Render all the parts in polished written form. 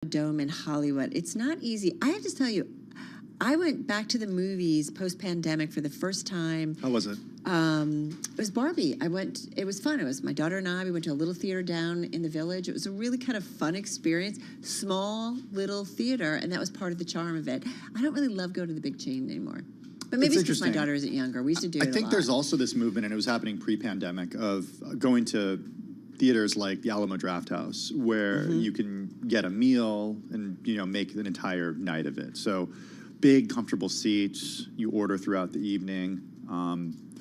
Dome in Hollywood. It's not easy. I have to tell you, I went back to the movies post-pandemic for the first time. How was it? It was Barbie. It was fun. It was my daughter and I. We went to a little theater down in the Village. It was a really kind of fun experience. Small, little theater, and that was part of the charm of it. I don't really love going to the big chain anymore. But maybe it's because my daughter isn't younger. We used to do it a lot. I think there's also this movement, and it was happening pre-pandemic, of going to theaters like the Alamo Drafthouse, where you can get a meal and make an entire night of it. So big, comfortable seats. You order throughout the evening.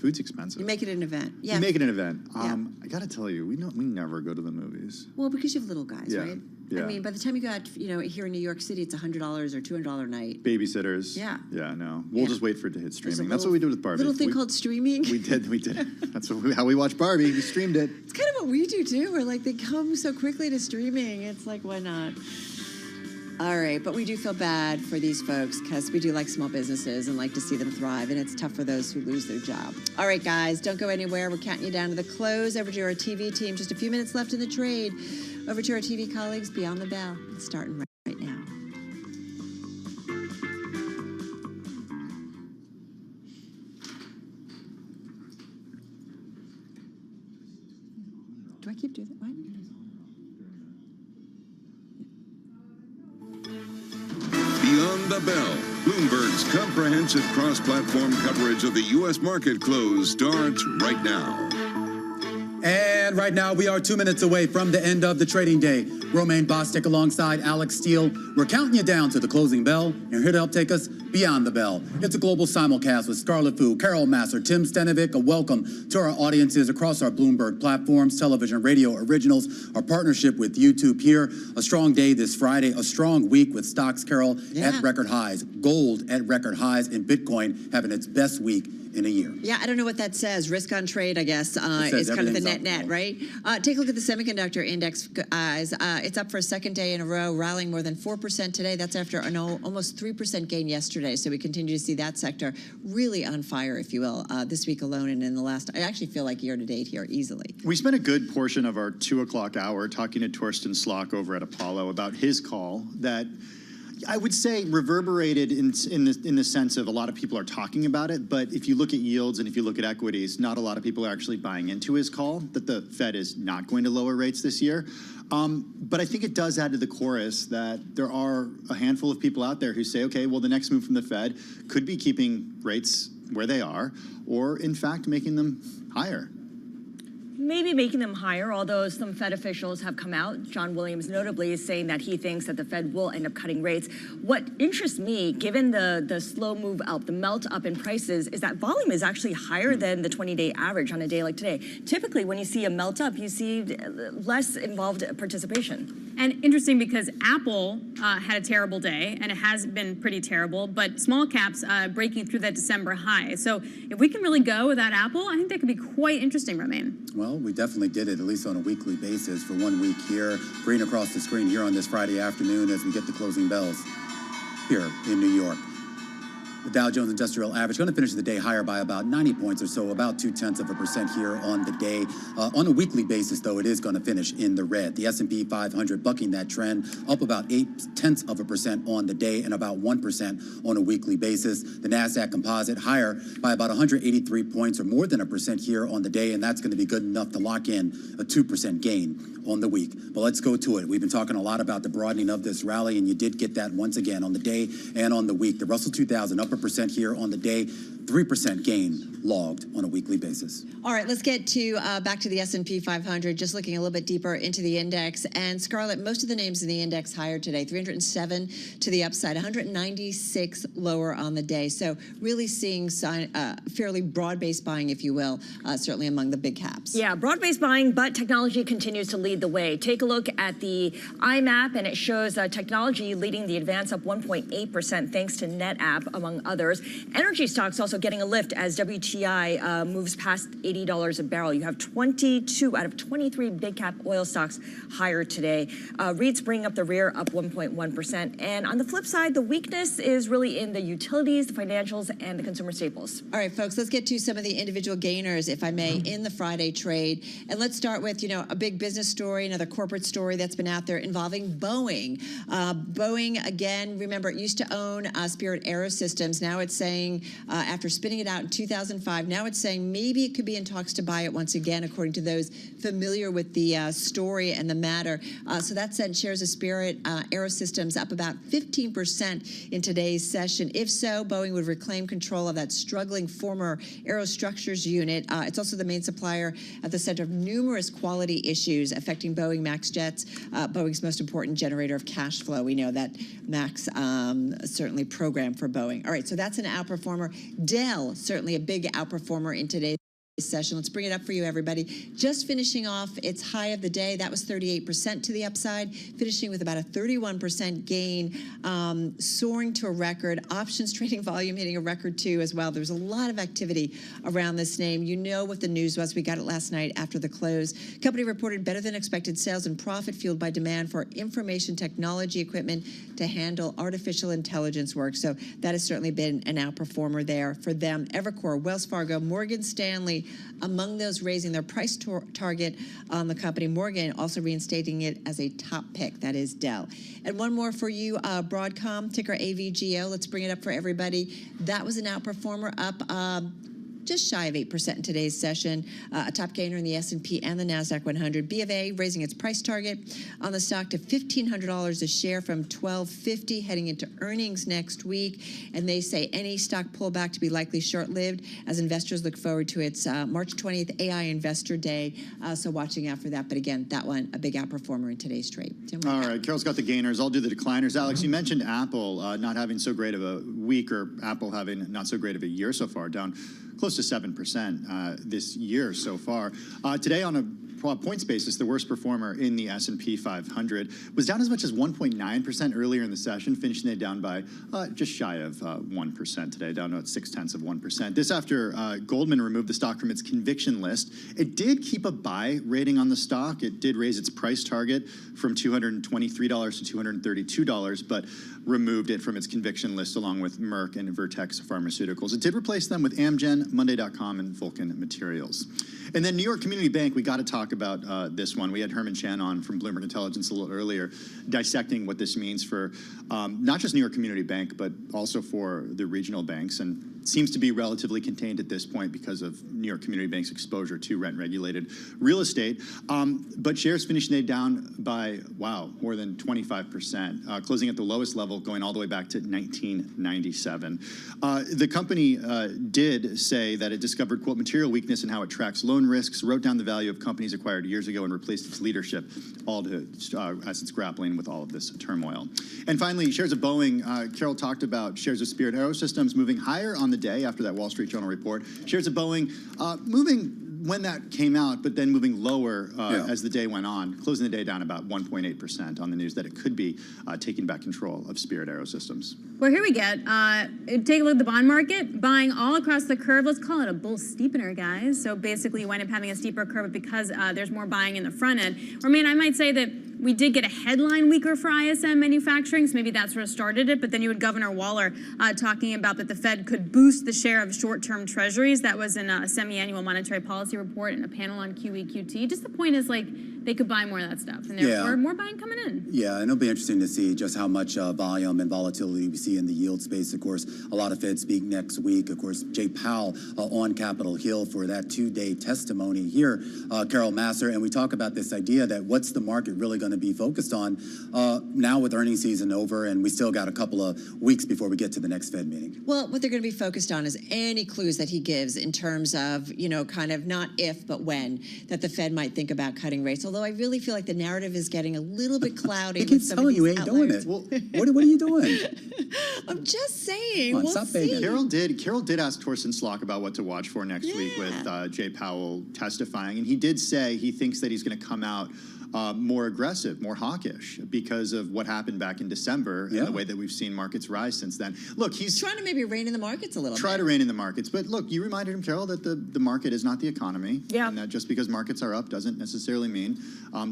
Food's expensive. You make it an event. Yeah. You make it an event. Yeah. I got to tell you, we never go to the movies. Well, because you have little guys, right? Yeah. I mean, by the time you got, here in New York City, it's $100 or $200 a night. Babysitters. Yeah. Yeah, no. We'll just wait for it to hit streaming. Little, That's what we did with Barbie. Little thing called streaming. We did. That's how we watched Barbie. We streamed it. It's kind of what we do, too. We're like, they come so quickly to streaming. It's like, why not? All right, but we do feel bad for these folks because we do like small businesses and like to see them thrive, and it's tough for those who lose their job. All right, guys, don't go anywhere. We're counting you down to the close. Over to our TV team. Just a few minutes left in the trade. Over to our TV colleagues beyond the bell. It's starting right now. Do I keep doing that? What? Beyond the Bell, Bloomberg's comprehensive cross-platform coverage of the U.S. market close starts right now. And right now, we are 2 minutes away from the end of the trading day. Romaine Bostic alongside Alex Steele. We're counting you down to the closing bell. You're here to help take us beyond the bell. It's a global simulcast with Scarlet Fu, Carol Massar, Tim Stenovic. A welcome to our audiences across our Bloomberg platforms, television, radio, originals, our partnership with YouTube here. A strong day this Friday, a strong week with stocks, Carol, at record highs. Gold at record highs, and Bitcoin having its best week in a year. Yeah, I don't know what that says. Risk on trade, I guess, is kind of the net, right? Take a look at the semiconductor index, guys. It's up for a second day in a row, rallying more than 4% today. That's after an almost 3% gain yesterday. So we continue to see that sector really on fire, if you will, this week alone and in the last, I actually feel like year to date here easily. We spent a good portion of our 2 o'clock hour talking to Torsten Slok over at Apollo about his call that I would say reverberated in the sense of a lot of people are talking about it, but if you look at yields and if you look at equities, not a lot of people are actually buying into his call that the Fed is not going to lower rates this year. But I think it does add to the chorus that there are a handful of people out there who say, okay, well, the next move from the Fed could be keeping rates where they are, or in fact making them higher. Maybe making them higher, although some Fed officials have come out. John Williams notably is saying that he thinks that the Fed will end up cutting rates. What interests me, given the slow move up, the melt up in prices, is that volume is actually higher than the 20-day average on a day like today. Typically, when you see a melt up, you see less involved participation. And interesting because Apple had a terrible day, and it has been pretty terrible, but small caps breaking through that December high. So if we can really go without Apple, I think that could be quite interesting, Romaine. Well, we definitely did it, at least on a weekly basis for 1 week here. Green across the screen here on this Friday afternoon as we get the closing bells here in New York. The Dow Jones Industrial Average going to finish the day higher by about 90 points or so, about 0.2% here on the day. On a weekly basis, though, it is going to finish in the red. The S&P 500 bucking that trend, up about 0.8% on the day and about 1% on a weekly basis. The NASDAQ Composite higher by about 183 points or more than 1% here on the day, and that's going to be good enough to lock in a 2% gain on the week. But let's go to it. We've been talking a lot about the broadening of this rally, and you did get that once again on the day and on the week. The Russell 2000 up 1% here on the day, 3% gain logged on a weekly basis. All right, let's get to back to the S&P 500, just looking a little bit deeper into the index. And Scarlett, most of the names in the index higher today, 307 to the upside, 196 lower on the day. So really seeing fairly broad-based buying, if you will, certainly among the big caps. Yeah, broad-based buying, but technology continues to lead the way. Take a look at the IMAP, and it shows technology leading the advance up 1.8% thanks to NetApp, among others. Energy stocks also getting a lift as WTI moves past $80 a barrel. You have 22 out of 23 big cap oil stocks higher today. REITs bring up the rear, up 1.1%. And on the flip side, the weakness is really in the utilities, the financials, and the consumer staples. All right, folks, let's get to some of the individual gainers, if I may, in the Friday trade. And let's start with, a big business story, another corporate story that's been out there involving Boeing. Boeing, again, remember, it used to own Spirit Aerosystems. Now it's saying, after spinning it out in 2005, now it's saying maybe it could be in talks to buy it once again, according to those familiar with the story and the matter. So that sent shares of Spirit Aerosystems up about 15% in today's session. If so, Boeing would reclaim control of that struggling former aerostructures unit. It's also the main supplier at the center of numerous quality issues affecting Boeing MAX jets, Boeing's most important generator of cash flow. We know that MAX certainly programmed for Boeing. All right, so that's an outperformer. Dell, certainly a big outperformer in today's session. Let's bring it up for you, everybody. Just finishing off its high of the day. That was 38% to the upside, finishing with about a 31% gain, soaring to a record. Options trading volume hitting a record too as well. There's a lot of activity around this name. You know what the news was. We got it last night after the close. Company reported better than expected sales and profit fueled by demand for information technology equipment to handle artificial intelligence work. So that has certainly been an outperformer there for them. Evercore, Wells Fargo, Morgan Stanley, among those raising their price target on the company. Morgan also reinstating it as a top pick. That is Dell. And one more for you, Broadcom, ticker AVGO. Let's bring it up for everybody. That was an outperformer, up just shy of 8% in today's session. A top gainer in the S&P and the NASDAQ 100. B of A raising its price target on the stock to $1,500 a share from $1,250 heading into earnings next week. And they say any stock pullback to be likely short-lived as investors look forward to its March 20th AI Investor Day. So watching out for that. But again, that one, a big outperformer in today's trade. All right, Carol's got the gainers. I'll do the decliners. Alex, you mentioned Apple not having so great of a week, or Apple having not so great of a year so far, down close to 7% this year so far. Today, on a points basis, the worst performer in the S&P 500 was down as much as 1.9% earlier in the session, finishing it down by just shy of 1% today, down to 0.6%. This after Goldman removed the stock from its conviction list. It did keep a buy rating on the stock. It did raise its price target from $223 to $232, but removed it from its conviction list along with Merck and Vertex Pharmaceuticals. It did replace them with Amgen, Monday.com, and Vulcan Materials. And then New York Community Bank, we got to talk about this one. We had Herman Chan on from Bloomberg Intelligence a little earlier, dissecting what this means for not just New York Community Bank, but also for the regional banks, and seems to be relatively contained at this point because of New York Community Bank's exposure to rent-regulated real estate. But shares finished the day down by, wow, more than 25%, closing at the lowest level, going all the way back to 1997. The company did say that it discovered, quote, material weakness in how it tracks loan risks, wrote down the value of companies acquired years ago, and replaced its leadership, all to, as it's grappling with all of this turmoil. And finally, shares of Boeing. Carol talked about shares of Spirit Aerosystems moving higher on the day after that Wall Street Journal report. Shares of Boeing moving when that came out, but then moving lower as the day went on, closing the day down about 1.8% on the news that it could be taking back control of Spirit Aerosystems. Well, here we get. Take a look at the bond market, buying all across the curve. Let's call it a bull steepener, guys. So basically, you wind up having a steeper curve because there's more buying in the front end. Or, I mean, I might say that we did get a headline weaker for ISM manufacturing, so maybe that sort of started it. But then you had Governor Waller talking about that the Fed could boost the share of short-term treasuries. That was in a semi-annual monetary policy report and a panel on QE/QT. Just the point is, like, they could buy more of that stuff, and therefore more buying coming in. Yeah, and it'll be interesting to see just how much volume and volatility we see in the yield space. Of course, a lot of Fed speak next week. Of course, Jay Powell on Capitol Hill for that two-day testimony here, Carol Massar, and we talk about this idea that what's the market really going to be focused on now with earnings season over, and we still got a couple of weeks before we get to the next Fed meeting. Well, what they're going to be focused on is any clues that he gives in terms of, kind of not if, but when, that the Fed might think about cutting rates. Although I really feel like the narrative is getting a little bit cloudy. He keeps telling you ain't doing it. Well, what are you doing? I'm just saying. Come on, stop begging. Carol did ask Torsten Slok about what to watch for next week with Jay Powell testifying, and he did say he thinks that he's going to come out more aggressive, more hawkish because of what happened back in December and the way that we've seen markets rise since then. Look, he's trying to maybe rein in the markets a little bit. Try to rein in the markets. But look, you reminded him, Carol, that the market is not the economy. Yeah. And that just because markets are up doesn't necessarily mean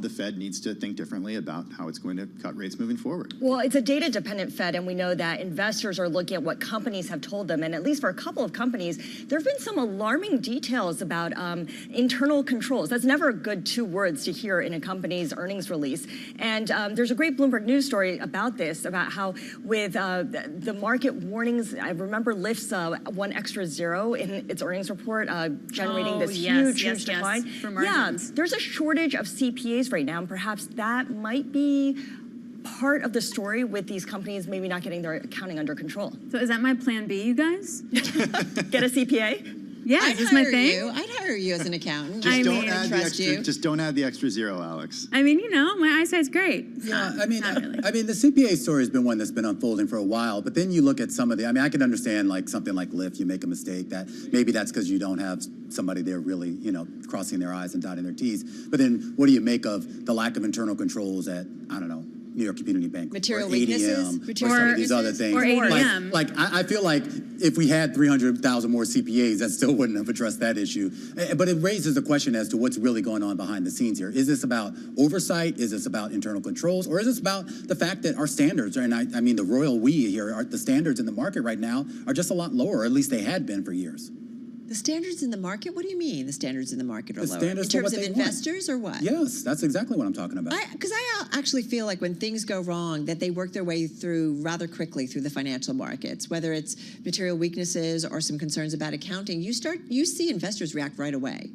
the Fed needs to think differently about how it's going to cut rates moving forward. Well, it's a data-dependent Fed, and we know that investors are looking at what companies have told them. And at least for a couple of companies, there have been some alarming details about internal controls. That's never good two words to hear in a company's earnings release. And there's a great Bloomberg News story about this, about how with the market warnings, I remember Lyft's one extra zero in its earnings report, generating this huge decline. For margins. Yeah, there's a shortage of CPAs right now, and perhaps that might be part of the story with these companies maybe not getting their accounting under control. So is that my plan B, you guys? Get a CPA? Yeah, I'd is this my hire thing? you. I'd hire you as an accountant. Just don't mean, add the trust extra. you. Just don't add the extra zero, Alex. I mean, you know, my eyesight's great. Yeah, Not really. I mean, the CPA story has been one that's been unfolding for a while, but then you look at some of the, I mean, I can understand like something like Lyft, you make a mistake, that maybe that's because you don't have somebody there really, you know, crossing their I's and dotting their T's. But then what do you make of the lack of internal controls at, I don't know, New York Community Bank, Material or weaknesses? ADM, Material or some of these other weaknesses? things. Or ADM. Like I feel like if we had 300,000 more CPAs, that still wouldn't have addressed that issue. But it raises the question as to what's really going on behind the scenes here. Is this about oversight? Is this about internal controls? Or is this about the fact that our standards, and I mean the royal we here, the standards in the market right now are just a lot lower, or at least they had been for years. The standards in the market? What do you mean the standards in the market are lower? In standards for terms what of they want. investors or what? Yes, that's exactly what I'm talking about. Because I actually feel like when things go wrong, that they work their way through rather quickly through the financial markets, whether it's material weaknesses or some concerns about accounting. You see investors react right away.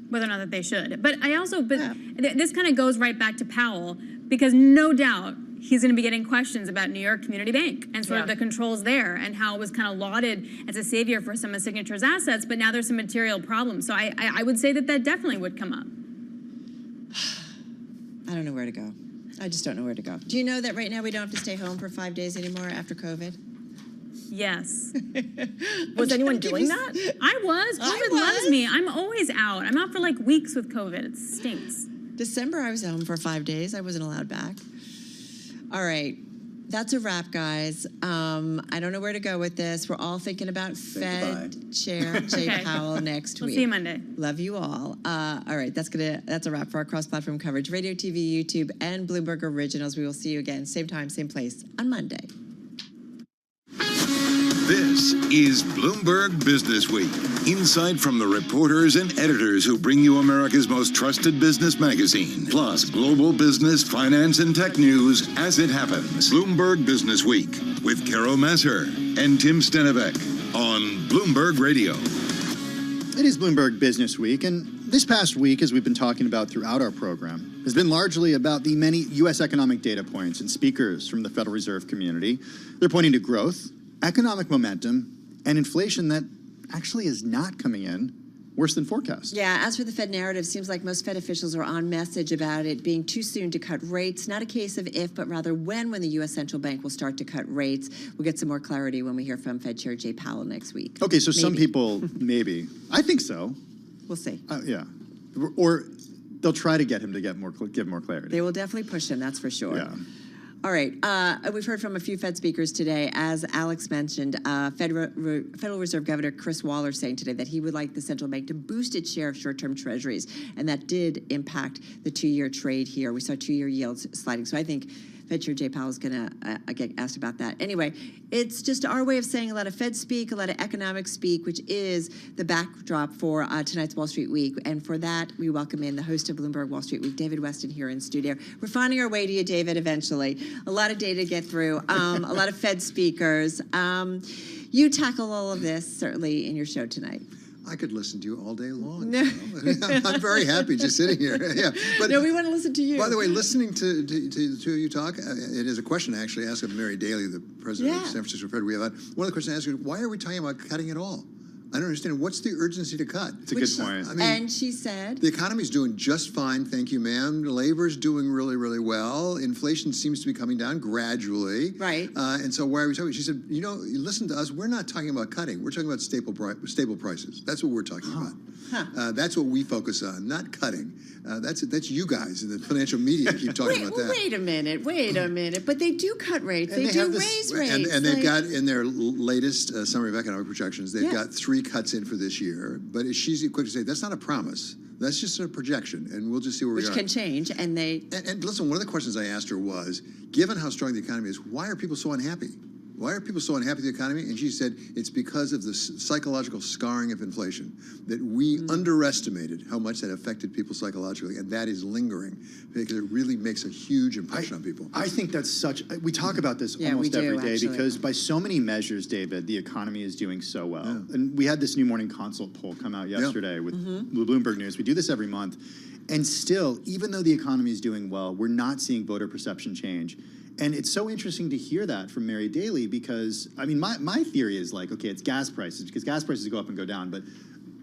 Whether or not that they should. But this kind of goes right back to Powell, because no doubt he's going to be getting questions about New York Community Bank and sort of the controls there and how it was kind of lauded as a savior for some of Signature's assets, but now there's some material problems. So I would say that definitely would come up. I don't know where to go. I just don't know where to go. Do you know that right now we don't have to stay home for 5 days anymore after COVID? Yes. Was anyone doing that? I was. COVID loves me. I'm always out. I'm out for like weeks with COVID. It stinks. December, I was home for 5 days. I wasn't allowed back. All right. That's a wrap, guys. I don't know where to go with this. We're all thinking about Fed Chair Jay Powell next week. We'll see you Monday. Love you all. All right, that's a wrap for our cross-platform coverage. Radio, TV, YouTube, and Bloomberg Originals. We will see you again, same time, same place, on Monday. This is Bloomberg Business Week. Insight from the reporters and editors who bring you America's most trusted business magazine. Plus, global business, finance, and tech news as it happens. Bloomberg Business Week with Carol Masser and Tim Stenevec on Bloomberg Radio. It is Bloomberg Business Week, and this past week, as we've been talking about throughout our program, has been largely about the many U.S. economic data points and speakers from the Federal Reserve community. They're pointing to growth, economic momentum, and inflation that actually is not coming in worse than forecast. Yeah, as for the Fed narrative, seems like most Fed officials are on message about it being too soon to cut rates. Not a case of if, but rather when the U.S. Central Bank will start to cut rates. We'll get some more clarity when we hear from Fed Chair Jay Powell next week. Okay, so some people, maybe. I think so. We'll see. Yeah. Or they'll try to get him to give more clarity. They will definitely push him, that's for sure. Yeah. All right. We've heard from a few Fed speakers today. As Alex mentioned, Federal Reserve Governor Chris Waller saying today that he would like the central bank to boost its share of short-term treasuries, and that did impact the two-year trade here. We saw two-year yields sliding. So I think Fed Chair Jay Powell is going to get asked about that. Anyway, it's just our way of saying a lot of Fed speak, a lot of economic speak, which is the backdrop for tonight's Wall Street Week. And for that, we welcome in the host of Bloomberg Wall Street Week, David Weston, here in studio. We're finding our way to you, David, eventually. A lot of data to get through, a lot of Fed speakers. You tackle all of this, certainly, in your show tonight. I could listen to you all day long. No. I'm very happy just sitting here. Yeah, but no, we want to listen to you. By the way, listening to the two of you talk, it is a question I actually asked of Mary Daly, the president of San Francisco Fed. We have one of the questions I asked her: why are we talking about cutting it all? I don't understand. What's the urgency to cut? It's a good point. I mean, and she said, the economy's doing just fine, thank you, ma'am. Labor's doing really, really well. Inflation seems to be coming down gradually. Right. And so why are we talking? She said, you know, listen to us. We're not talking about cutting. We're talking about stable prices. That's what we're talking about. That's what we focus on, not cutting. That's you guys in the financial media keep talking about that. Wait a minute. But they do cut rates. They do raise rates. And they've got in their latest summary of economic projections, they've got 3 cuts in for this year. But she's quick to say that's not a promise. That's just a projection, and we'll just see where we are. Which can change, and they... And listen, one of the questions I asked her was, given how strong the economy is, why are people so unhappy? Why are people so unhappy with the economy? And she said it's because of the psychological scarring of inflation, that we underestimated how much that affected people psychologically, and that is lingering because it really makes a huge impression on people. I think that's such, we talk about this almost every day because by so many measures, David, the economy is doing so well. Yeah. And we had this new Morning Consult poll come out yesterday with Bloomberg News. We do this every month. And still, even though the economy is doing well, we're not seeing voter perception change. And it's so interesting to hear that from Mary Daly because, I mean, my theory is like, okay, it's gas prices because gas prices go up and go down, but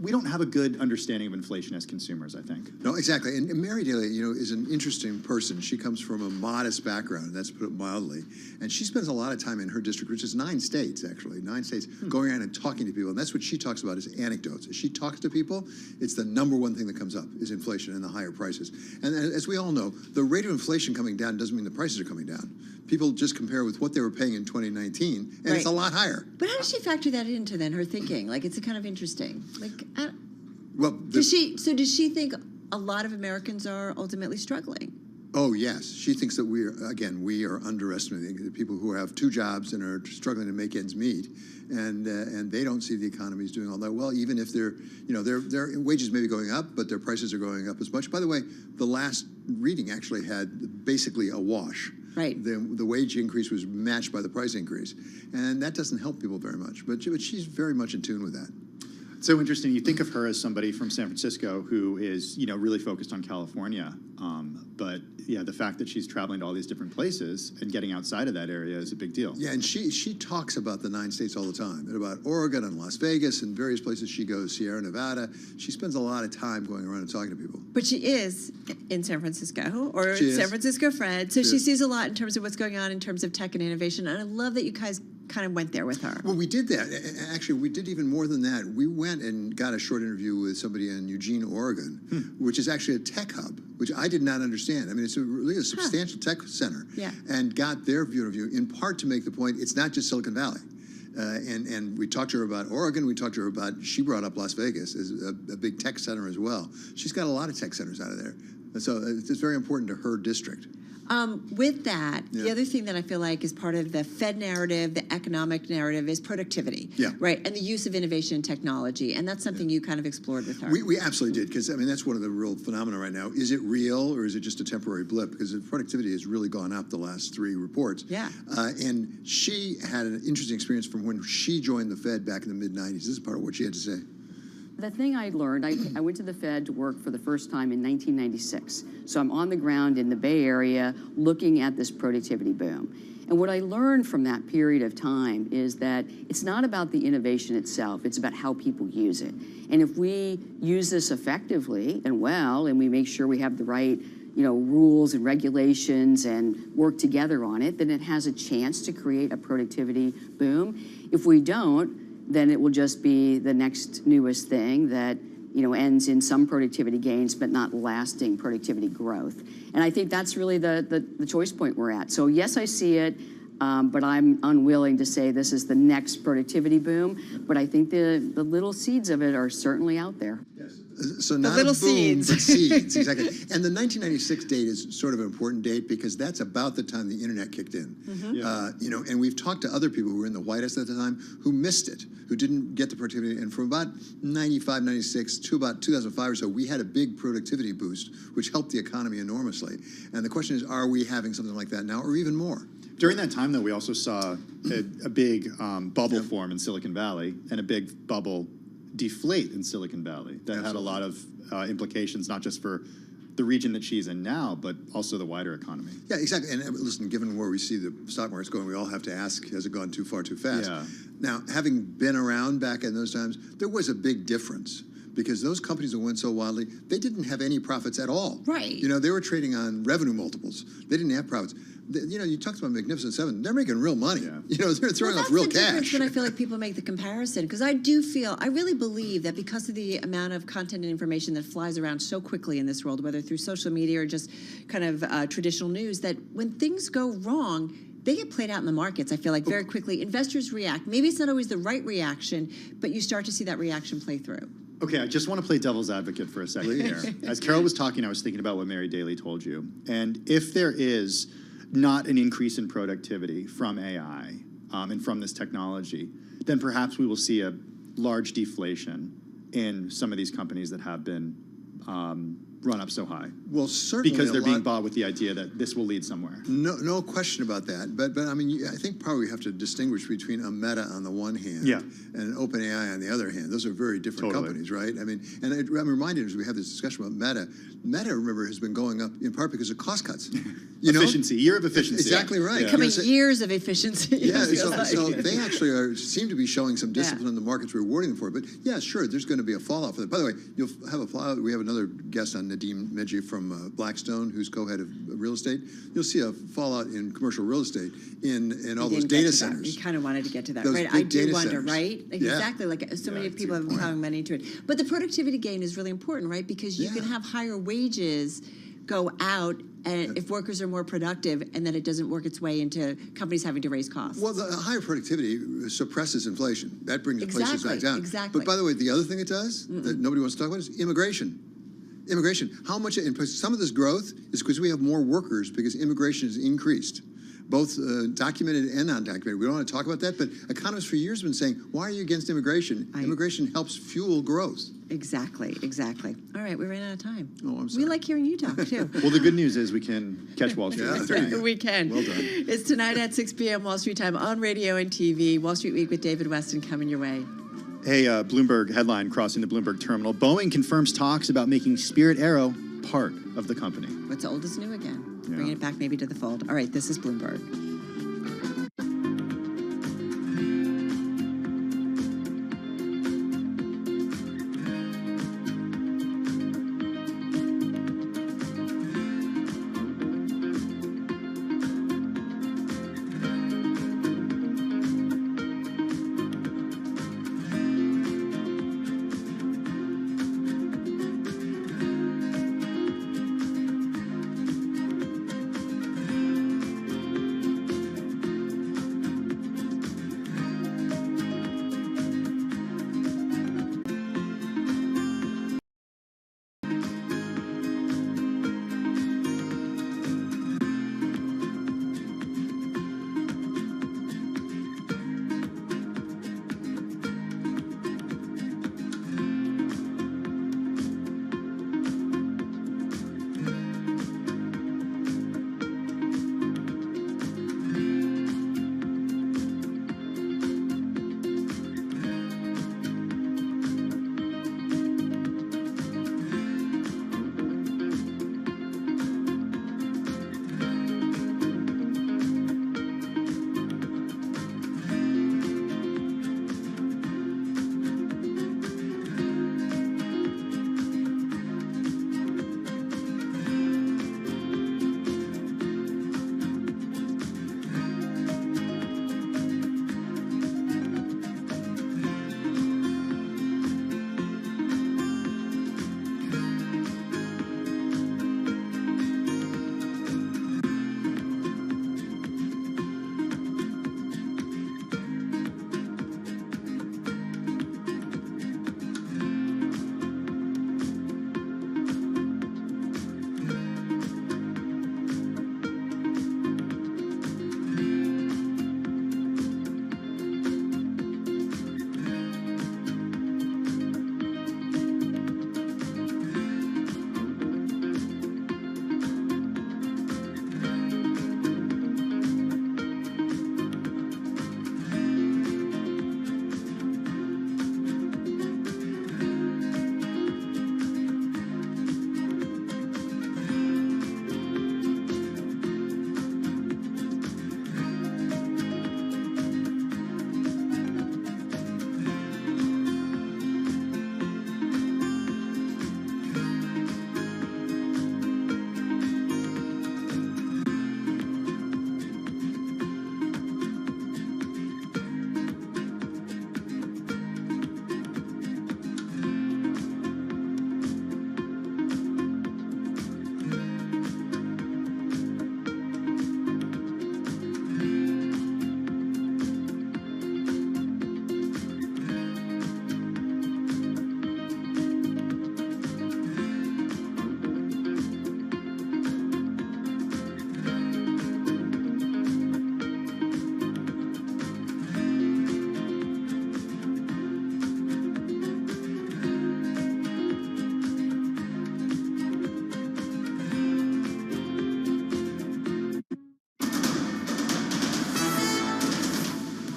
we don't have a good understanding of inflation as consumers, I think. No, exactly. And Mary Daly, is an interesting person. She comes from a modest background, that's to put it mildly. And she spends a lot of time in her district, which is 9 states, actually, 9 states, going around and talking to people. And that's what she talks about is anecdotes. As she talks to people, it's the #1 thing that comes up is inflation and the higher prices. And as we all know, the rate of inflation coming down doesn't mean the prices are coming down. People just compare with what they were paying in 2019, and it's a lot higher. But how does she factor that into then her thinking? Like, it's kind of interesting. Like, well, does she think a lot of Americans are ultimately struggling? Oh yes, she thinks that we are underestimating the people who have 2 jobs and are struggling to make ends meet, and they don't see the economy is doing all that well. Even if their wages may be going up, but their prices are going up as much. By the way, the last reading actually had basically a wash. Right. The wage increase was matched by the price increase, and that doesn't help people very much. But she's very much in tune with that. It's so interesting. You think of her as somebody from San Francisco who is, really focused on California. But yeah, the fact that she's traveling to all these different places and getting outside of that area is a big deal. Yeah, and she talks about the 9 states all the time, and about Oregon and Las Vegas and various places she goes, Sierra Nevada. She spends a lot of time going around and talking to people. But she is in San Francisco, or San Francisco Fred, so she sees a lot in terms of what's going on in terms of tech and innovation, and I love that you guys kind of went there with her. Well, we did that. Actually, we did even more than that. We went and got a short interview with somebody in Eugene, Oregon, which is actually a tech hub, which I did not understand. I mean, it's really a substantial tech center. Yeah. And got their view of view, in part to make the point, it's not just Silicon Valley. And we talked to her about Oregon. We talked to her about, she brought up Las Vegas as a big tech center as well. She's got a lot of tech centers out of there. And so it's very important to her district. With that, the other thing that I feel like is part of the Fed narrative, the economic narrative, is productivity. Yeah. Right, and the use of innovation and technology, and that's something you kind of explored with her. We absolutely did, because, I mean, that's one of the real phenomena right now. Is it real, or is it just a temporary blip? Because the productivity has really gone up the last 3 reports. Yeah. And she had an interesting experience from when she joined the Fed back in the mid-'90s. This is part of what she had to say. The thing I learned, I went to the Fed to work for the first time in 1996. So I'm on the ground in the Bay Area looking at this productivity boom. And what I learned from that period of time is that it's not about the innovation itself, it's about how people use it. And if we use this effectively and well, and we make sure we have the right rules and regulations and work together on it, then it has a chance to create a productivity boom. If we don't, then it will just be the next newest thing that ends in some productivity gains but not lasting productivity growth. And I think that's really the choice point we're at. So yes, I see it, but I'm unwilling to say this is the next productivity boom. But I think the little seeds of it are certainly out there. Yes. So not little a boom, seeds. but seeds, exactly. And the 1996 date is sort of an important date because that's about the time the internet kicked in. And we've talked to other people who were in the White House at the time who missed it, who didn't get the productivity. And from about 95, 96 to about 2005 or so, we had a big productivity boost, which helped the economy enormously. And the question is, are we having something like that now, or even more? During that time, though, we also saw a big bubble form in Silicon Valley and a big bubble deflate in Silicon Valley that had a lot of implications, not just for the region that she's in now, but also the wider economy. Yeah, exactly. And listen, given where we see the stock market's going, we all have to ask, has it gone too far too fast? Yeah. Now, having been around back in those times, there was a big difference because those companies that went so wildly, they didn't have any profits at all. Right. You know, they were trading on revenue multiples. They didn't have profits. You know, you talked about Magnificent Seven. They're making real money. Yeah. You know, they're throwing Well, off real that's the difference cash. when I feel like people make the comparison, because I really believe that because of the amount of content and information that flies around so quickly in this world, whether through social media or just kind of traditional news, that when things go wrong, they get played out in the markets, I feel like, very quickly. Investors react. Maybe it's not always the right reaction, but you start to see that reaction play through. Okay, I just want to play devil's advocate for a second here. As Carol was talking, I was thinking about what Mary Daly told you. And if there is not an increase in productivity from AI and from this technology, then perhaps we will see a large deflation in some of these companies that have been run up so high. Well, certainly because they're being lot- bought with the idea that this will lead somewhere. No question about that. But I mean, I think probably we have to distinguish between a Meta on the one hand Yeah. and an OpenAI on the other hand. Those are very different Totally. companies, right? I mean, and I'm reminded as we have this discussion about Meta. Meta, remember, has been going up in part because of cost cuts. You know? Efficiency, year of efficiency. Exactly right. Yeah. Coming You know, so- years of efficiency. Yeah, it feels so, like. so they actually seem to be showing some discipline Yeah. in the markets, rewarding them for it. But yeah, sure, there's going to be a fallout for that. By the way, you'll have a fallout. We have another guest on, Nadeem Medji from Blackstone, who's co-head of real estate. You'll see a fallout in commercial real estate in all those Didn't get data to that. centers. You kind of wanted to get to that, Those right? big I do data wonder, centers. right? Like, Yeah. exactly. Like so many that's a people good have point. plowing money into it. But the productivity gain is really important, right? Because you Yeah. can have higher wages go out, and if workers are more productive, and then it doesn't work its way into companies having to raise costs. Well, the higher productivity suppresses inflation. That brings prices Exactly, back down. exactly. But by the way, the other thing it does that nobody wants to talk about is immigration. Immigration. How much? And some of this growth is because we have more workers because immigration has increased, both documented and non-documented. We don't want to talk about that, but economists for years have been saying, why are you against immigration? Immigration helps fuel growth. Exactly, exactly. All right, we ran out of time. Oh, I'm We sorry. like hearing you talk, too. Well, the good news is we can catch Wall Street. Yeah, at there you 3. go. We can. Well done. It's tonight at 6 p.m. Wall Street time on radio and TV. Wall Street Week with David Weston coming your way. Hey, Bloomberg headline crossing the Bloomberg terminal. Boeing confirms talks about making Spirit Aero part of the company. What's old is new again. Yeah. Bringing it back maybe to the fold. All right, this is Bloomberg.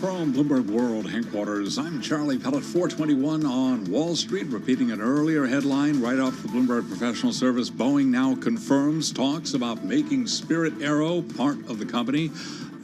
From Bloomberg World Headquarters, I'm Charlie Pellet, 421 on Wall Street, repeating an earlier headline right off the Bloomberg Professional Service. Boeing now confirms talks about making Spirit Aero part of the company.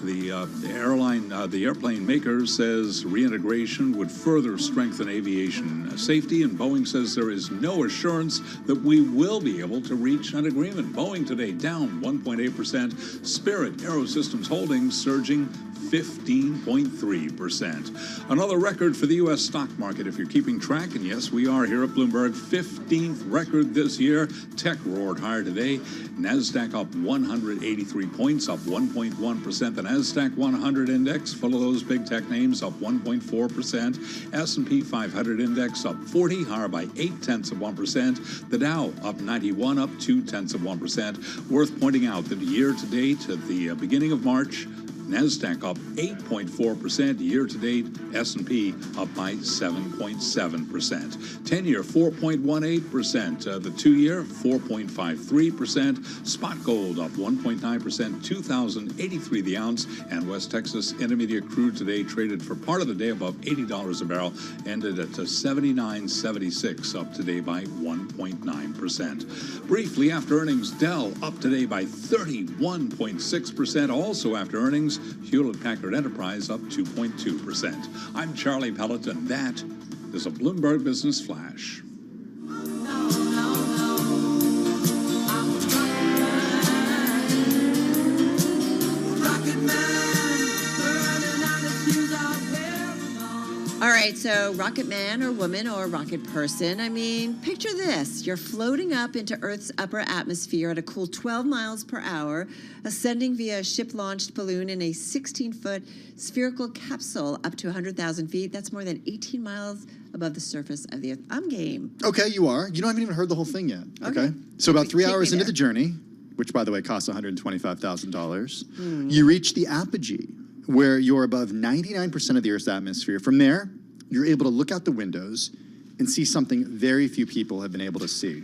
The airplane maker says reintegration would further strengthen aviation safety, and Boeing says there is no assurance that we will be able to reach an agreement. Boeing today down 1.8%. Spirit Aerosystems Holdings surging 15.3%. Another record for the U.S. stock market, if you're keeping track, and yes, we are here at Bloomberg. 15th record this year. Tech roared higher today. NASDAQ up 183 points, up 1.1%. The NASDAQ 100 index, full of those big tech names, up 1.4%. S&P 500 index up 40, higher by 0.8%. The Dow up 91, up 0.2%. Worth pointing out that year to date, at the beginning of March, NASDAQ up 8.4%. Year-to-date, S&P up by 7.7%. 10-year, 4.18%. The 2-year, 4.53%. Spot gold up 1.9%, 2,083 the ounce. And West Texas Intermediate crude today traded for part of the day above $80 a barrel, ended at 79.76, up today by 1.9%. Briefly, after earnings, Dell up today by 31.6%. Also after earnings, Hewlett-Packard Enterprise up 2.2%. I'm Charlie Pellet, and that is a Bloomberg Business Flash. All right, so rocket man or woman or rocket person, I mean, picture this. You're floating up into Earth's upper atmosphere at a cool 12 miles per hour, ascending via a ship-launched balloon in a 16-foot spherical capsule up to 100,000 feet. That's more than 18 miles above the surface of the Earth. I'm game. Okay, you are. You haven't even heard the whole thing yet. Okay. So about 3 hours into the journey, which, by the way, costs $125,000, you reach the apogee, where you're above 99% of the Earth's atmosphere. From there, you're able to look out the windows and see something very few people have been able to see.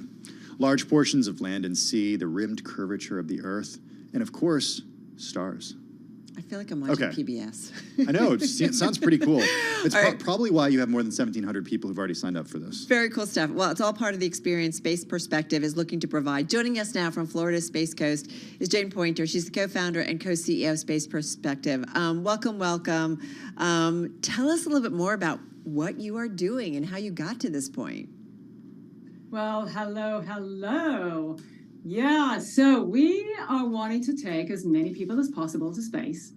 Large portions of land and sea, the rimmed curvature of the Earth, and of course, stars. I feel like I'm watching PBS. I know, it sounds pretty cool. It's probably why you have more than 1,700 people who've already signed up for this. Very cool stuff. Well, it's all part of the experience Space Perspective is looking to provide. Joining us now from Florida's Space Coast is Jane Pointer. She's the co-founder and co-CEO of Space Perspective. Welcome. Tell us a little bit more about what you are doing and how you got to this point. Well, hello. Yeah, so we are wanting to take as many people as possible to space.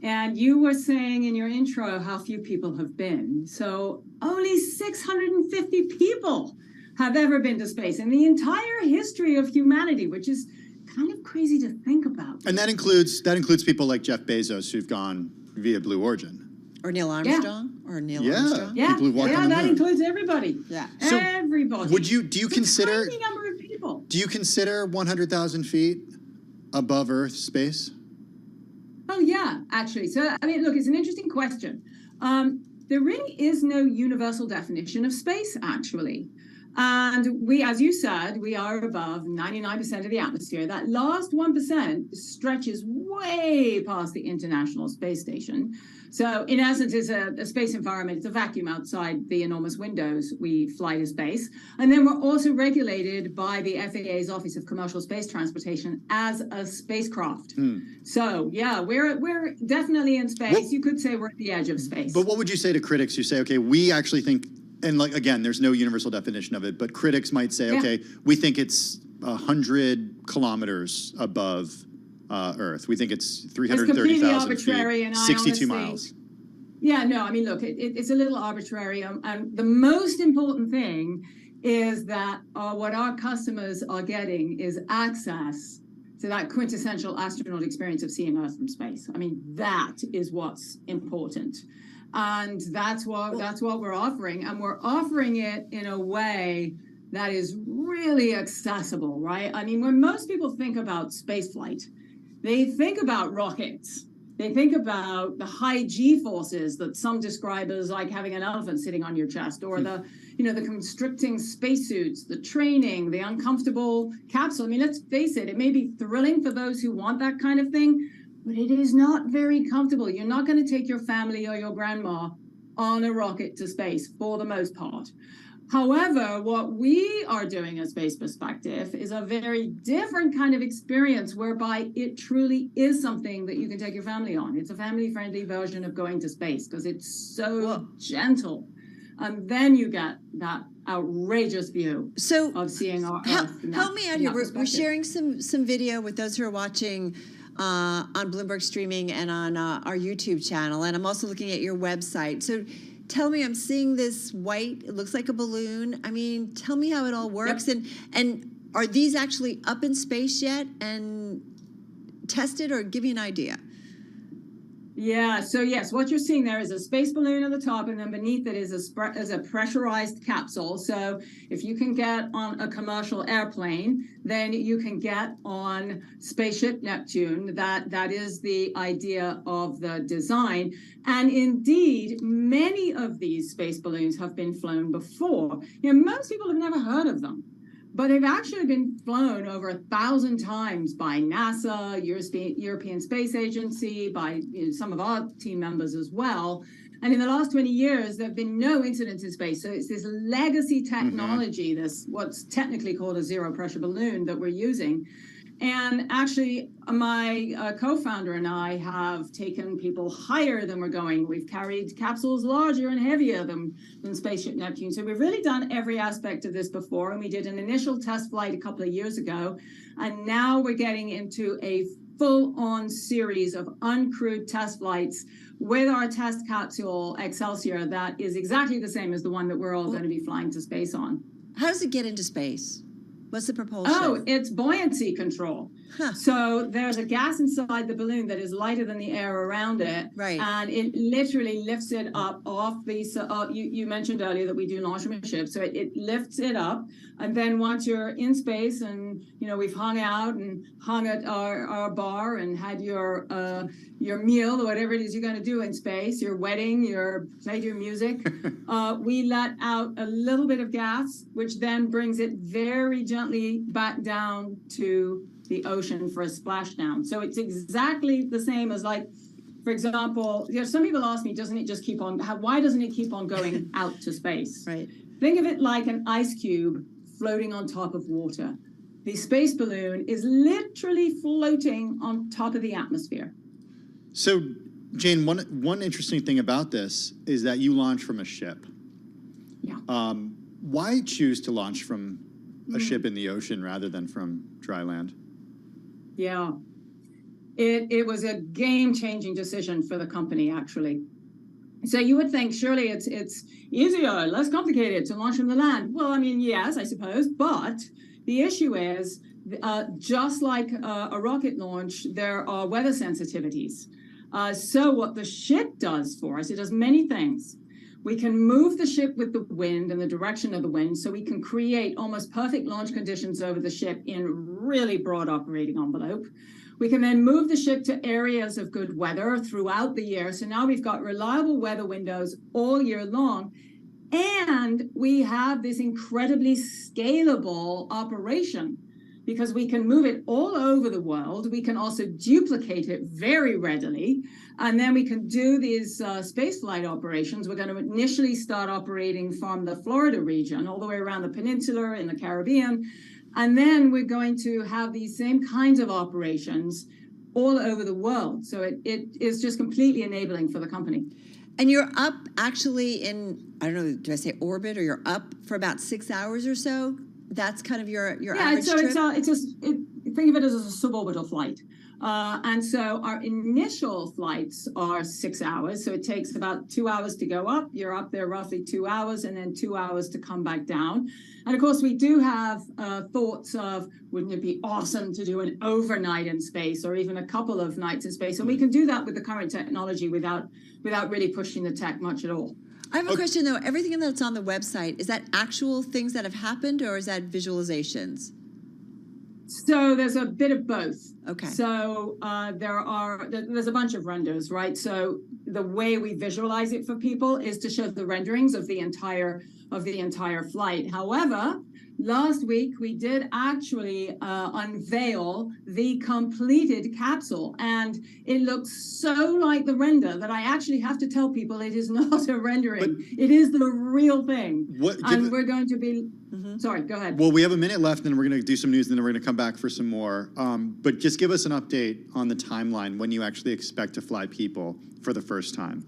And you were saying in your intro how few people have been. So only 650 people have ever been to space in the entire history of humanity, which is kind of crazy to think about. And that includes people like Jeff Bezos who've gone via Blue Origin. Or Neil Armstrong. Yeah. Or Neil Armstrong. Yeah, people who walked on the that moon. includes everybody. Yeah. So everybody. Do you consider? A tiny number of people. Do you consider 100,000 feet above Earth space? Oh, yeah, actually. So, I mean, look, it's an interesting question. There really is no universal definition of space, actually. And we, as you said, we are above 99% of the atmosphere. That last 1% stretches way past the International Space Station. So in essence, it's a space environment. It's a vacuum outside the enormous windows we fly to space. And then we're also regulated by the FAA's Office of Commercial Space Transportation as a spacecraft. So yeah, we're definitely in space. Well, you could say we're at the edge of space. But what would you say to critics who say, okay, we actually think, and like again, there's no universal definition of it, but critics might say, okay, we think it's 100 kilometers above Earth. We think it's 330,000 feet, 62 miles. Yeah, no, I mean, look, it's a little arbitrary. And the most important thing is that what our customers are getting is access to that quintessential astronaut experience of seeing Earth from space. I mean, that is what's important. And that's what we're offering. And we're offering it in a way that is really accessible, right? I mean, when most people think about space flight, they think about rockets. They think about the high G forces that some describe as like having an elephant sitting on your chest, or the constricting spacesuits, the training, the uncomfortable capsule. I mean, let's face it, it may be thrilling for those who want that kind of thing, but it is not very comfortable. You're not going to take your family or your grandma on a rocket to space for the most part. However, what we are doing at Space Perspective is a very different kind of experience whereby it truly is something that you can take your family on. It's a family-friendly version of going to space because it's so gentle. And then you get that outrageous view of seeing our Earth. Help me out here. We're sharing some video with those who are watching on Bloomberg Streaming and on our YouTube channel. And I'm also looking at your website. So tell me, I'm seeing this white, it looks like a balloon. I mean, tell me how it all works. Yep. And are these actually up in space yet and tested, or give me an idea? Yeah, so yes, what you're seeing there is a space balloon at the top, and then beneath it is a pressurized capsule. So if you can get on a commercial airplane, then you can get on Spaceship Neptune. That is the idea of the design. And indeed, many of these space balloons have been flown before. You know, most people have never heard of them, but they've actually been flown over 1,000 times by NASA, European Space Agency, by some of our team members as well. And in the last 20 years, there have been no incidents in space. So it's this legacy technology, this what's technically called a zero pressure balloon that we're using. And actually, my co-founder and I have taken people higher than we're going. We've carried capsules larger and heavier than Spaceship Neptune. So we've really done every aspect of this before. And we did an initial test flight a couple of years ago. And now we're getting into a full-on series of uncrewed test flights with our test capsule, Excelsior, that is exactly the same as the one that we're all going to be flying to space on. How does it get into space? What's the propulsion? Oh, it's buoyancy control. Huh. So there's a gas inside the balloon that is lighter than the air around it. Right. And it literally lifts it up off these, you mentioned earlier that we do launch from a ship. So it lifts it up. And then once you're in space and, you know, we've hung out and hung at our bar and had your meal or whatever it is you're going to do in space, your wedding, played your music, we let out a little bit of gas, which then brings it very gently back down to the ocean for a splashdown. So it's exactly the same as, like, for example, you know, some people ask me, doesn't it just keep on, why doesn't it keep on going out to space? Right. Think of it like an ice cube floating on top of water. The space balloon is literally floating on top of the atmosphere. So, Jane, one interesting thing about this is that you launch from a ship. Yeah. Why choose to launch from a ship in the ocean rather than from dry land? Yeah. It was a game-changing decision for the company, actually. So you would think surely it's easier, less complicated to launch from the land. Well, I mean, yes, I suppose, but the issue is, just like a rocket launch, there are weather sensitivities. So what the ship does for us, it does many things. We can move the ship with the wind and the direction of the wind, so we can create almost perfect launch conditions over the ship in really broad operating envelope. We can then move the ship to areas of good weather throughout the year. So now we've got reliable weather windows all year long. And we have this incredibly scalable operation because we can move it all over the world. We can also duplicate it very readily. And then we can do these spaceflight operations. We're going to initially start operating from the Florida region all the way around the peninsula in the Caribbean. And then we're going to have these same kinds of operations all over the world. So it is just completely enabling for the company. And you're up actually in, I don't know, do I say orbit, or you're up for about 6 hours or so? That's kind of your average trip? Think of it as a suborbital flight. And so our initial flights are 6 hours. So it takes about 2 hours to go up. You're up there roughly 2 hours, and then 2 hours to come back down. And of course, we do have thoughts of, wouldn't it be awesome to do an overnight in space, or even a couple of nights in space? And we can do that with the current technology without really pushing the tech much at all. I have a question, though. Everything that's on the website, is that actual things that have happened, or is that visualizations? So there's a bit of both. Okay. So there's a bunch of renders, right? So the way we visualize it for people is to show the renderings of the entire flight. However, last week we did actually unveil the completed capsule, and it looks so like the render that I actually have to tell people it is not a rendering. It is the real thing. We're going to be, sorry, go ahead. Well, we have a minute left, and then we're going to do some news, and then we're going to come back for some more. But just give us an update on the timeline when you actually expect to fly people for the first time.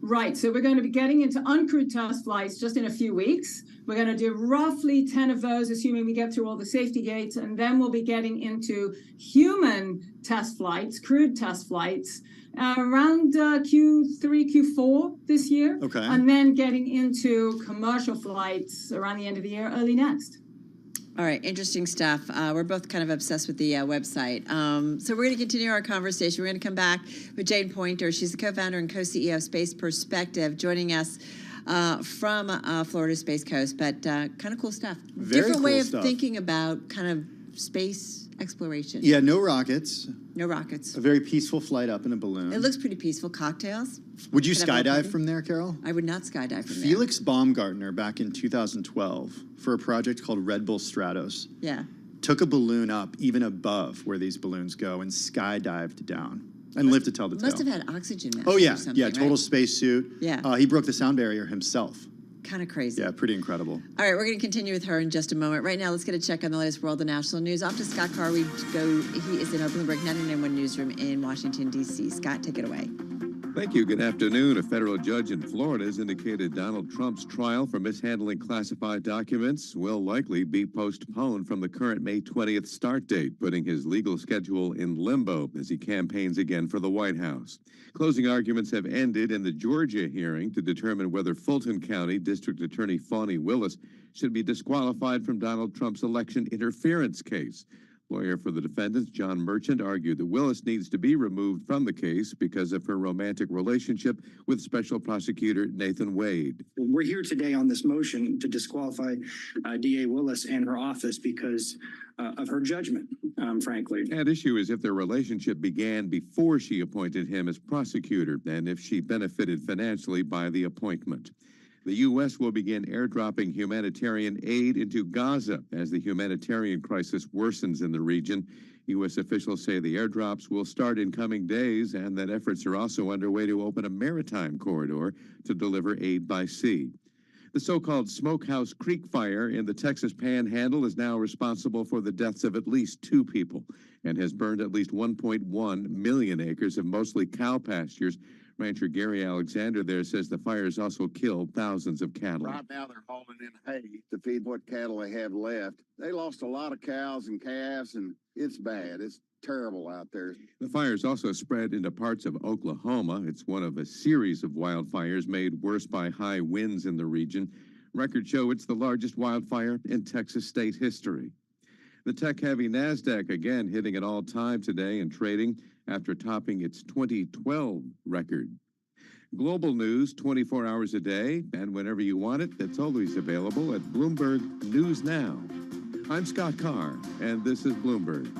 Right, so we're going to be getting into uncrewed test flights just in a few weeks. We're going to do roughly 10 of those, assuming we get through all the safety gates, and then we'll be getting into human test flights, crewed test flights, around Q3, Q4 this year. Okay. And then getting into commercial flights around the end of the year, early next. All right, interesting stuff. We're both kind of obsessed with the website. So we're going to continue our conversation. We're going to come back with Jane Pointer. She's the co-founder and co-CEO of Space Perspective, joining us from Florida Space Coast. But kind of cool stuff. Very Different cool way of stuff. thinking about kind of space exploration. Yeah, no rockets. No rockets. A very peaceful flight up in a balloon. It looks pretty peaceful. Cocktails. Would you Could have a skydive party. from there, Carol? I would not skydive from there. Felix Baumgartner, back in 2012, for a project called Red Bull Stratos, Yeah. took a balloon up even above where these balloons go and skydived down and lived to tell the tale. Must have had oxygen masks. Oh, yeah. Or something, Yeah, total right? spacesuit. Yeah. He broke the sound barrier himself. Kind of crazy. Yeah, pretty incredible. All right, we're going to continue with her in just a moment. Right now, let's get a check on the latest world and national news. Off to Scott Carr. We go. He is in our Bloomberg 99.1 newsroom in Washington, D.C. Scott, take it away. Thank you. Good afternoon. A federal judge in Florida has indicated Donald Trump's trial for mishandling classified documents will likely be postponed from the current May 20th start date, putting his legal schedule in limbo as he campaigns again for the White House. Closing arguments have ended in the Georgia hearing to determine whether Fulton County District Attorney Fawny Willis should be disqualified from Donald Trump's election interference case. Lawyer for the defendants, John Merchant, argued that Willis needs to be removed from the case because of her romantic relationship with Special Prosecutor Nathan Wade. We're here today on this motion to disqualify DA Willis and her office because of her judgment, frankly. At issue is if their relationship began before she appointed him as prosecutor and if she benefited financially by the appointment. The U.S. will begin airdropping humanitarian aid into Gaza as the humanitarian crisis worsens in the region. U.S. officials say the airdrops will start in coming days and that efforts are also underway to open a maritime corridor to deliver aid by sea. The so-called Smokehouse Creek fire in the Texas Panhandle is now responsible for the deaths of at least 2 people and has burned at least 1.1 million acres of mostly cow pastures. Rancher Gary Alexander there says the fires also killed thousands of cattle. Right now they're hauling in hay to feed what cattle they have left. They lost a lot of cows and calves, and it's bad. It's terrible out there. The fires also spread into parts of Oklahoma. It's one of a series of wildfires made worse by high winds in the region. Records show it's the largest wildfire in Texas state history. The tech-heavy NASDAQ again hitting an all-time today and trading after topping its 2012 record. Global news 24 hours a day, and whenever you want it, it's always available at Bloomberg News Now. I'm Scott Carr, and this is Bloomberg.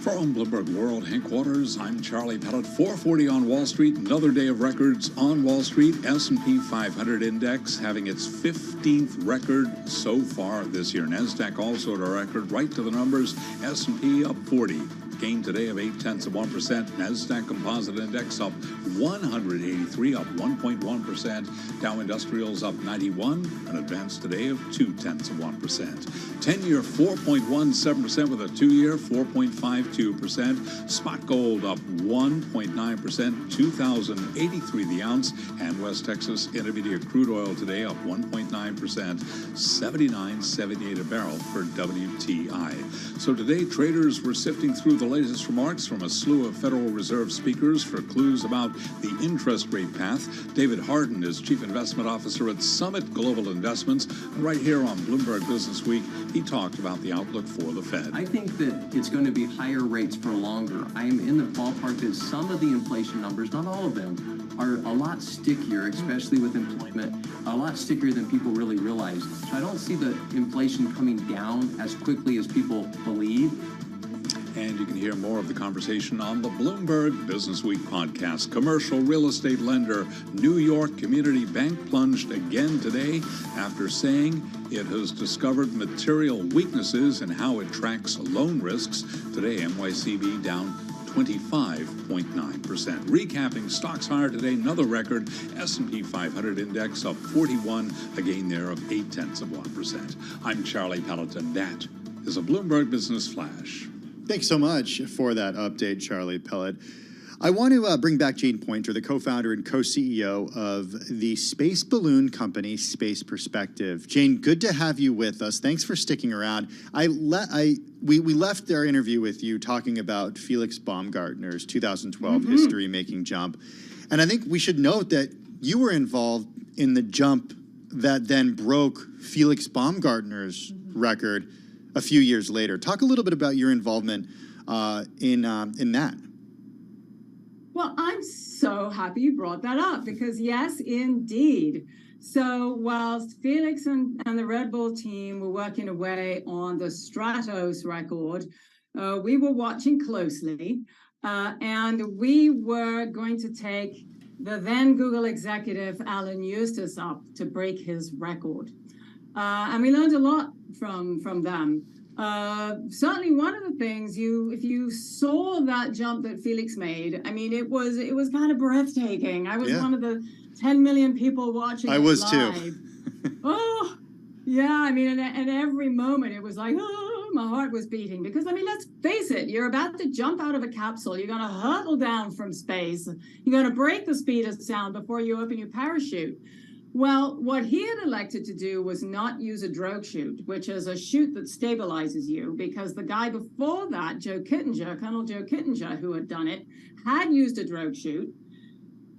From Bloomberg World Headquarters, I'm Charlie Pellet. 440 on Wall Street, another day of records on Wall Street. S&P 500 index having its 15th record so far this year. NASDAQ also at a record, right to the numbers. S&P up 40. Gain today of 0.8%. NASDAQ Composite Index up 183, up 1.1%. Dow Industrials up 91, an advance today of 0.2%. 10-year 4.17% with a 2-year 4.52%. Spot gold up 1.9%, 2,083 the ounce. And West Texas Intermediate crude oil today up 1.9%, 79.78 a barrel for WTI. So today traders were sifting through the latest remarks from a slew of Federal Reserve speakers for clues about the interest rate path. David Harden is Chief Investment Officer at Summit Global Investments. Right here on Bloomberg Business Week, he talked about the outlook for the Fed. I think that it's going to be higher rates for longer. I am in the ballpark that some of the inflation numbers, not all of them, are a lot stickier, especially with employment, a lot stickier than people really realize. So I don't see the inflation coming down as quickly as people believe. And you can hear more of the conversation on the Bloomberg Business Week podcast. Commercial real estate lender New York Community Bank plunged again today after saying it has discovered material weaknesses in how it tracks loan risks. Today, NYCB down 25.9%. Recapping stocks higher today, another record. S&P 500 index up 41, a gain there of 0.8%. I'm Charlie Pelleton. That is a Bloomberg Business Flash. Thanks so much for that update, Charlie Pellet. I want to bring back Jane Pointer, the co-founder and co-CEO of the space balloon company, Space Perspective. Jane, good to have you with us. Thanks for sticking around. We left our interview with you talking about Felix Baumgartner's 2012 history-making jump. And I think we should note that you were involved in the jump that then broke Felix Baumgartner's record a few years later. Talk a little bit about your involvement in that. Well, I'm so happy you brought that up because yes, indeed. So whilst Felix and the Red Bull team were working away on the Stratos record, we were watching closely and we were going to take the then Google executive Alan Eustace up to break his record. And we learned a lot from them. Certainly one of the things if you saw that jump that Felix made, I mean, it was kind of breathtaking. I was one of the 10 million people watching I was live. too. Oh, yeah. I mean, and every moment it was like, oh, my heart was beating because, I mean, let's face it, you're about to jump out of a capsule. You're going to hurtle down from space. You're going to break the speed of sound before you open your parachute. Well, what he had elected to do was not use a drogue chute, which is a chute that stabilizes you, because the guy before that, Colonel Joe Kittinger, who had done it, had used a drogue chute.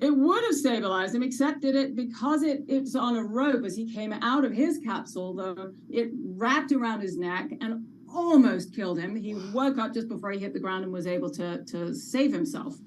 It would have stabilized him, except that because it's on a rope as he came out of his capsule, it wrapped around his neck and almost killed him. He woke up just before he hit the ground and was able to save himself.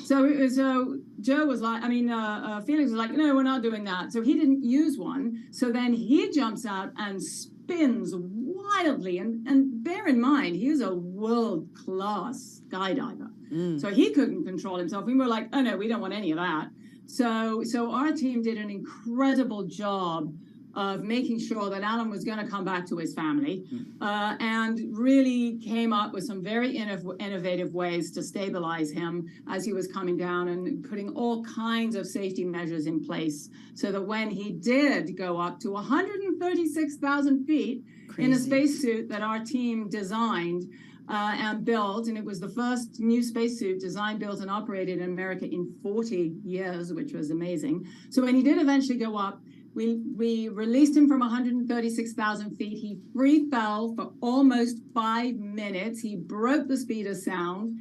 So Joe was like, Felix was like, no, we're not doing that. So he didn't use one. So then he jumps out and spins wildly. And bear in mind, he is a world-class skydiver. So he couldn't control himself. We were like, oh no, we don't want any of that. So our team did an incredible job of making sure that Alan was going to come back to his family and really came up with some very innovative ways to stabilize him as he was coming down and putting all kinds of safety measures in place so that when he did go up to 136,000 feet in a spacesuit that our team designed and built, and it was the first new spacesuit designed, built, and operated in America in 40 years, which was amazing. So when he did eventually go up, we released him from 136,000 feet. He free fell for almost 5 minutes. He broke the speed of sound.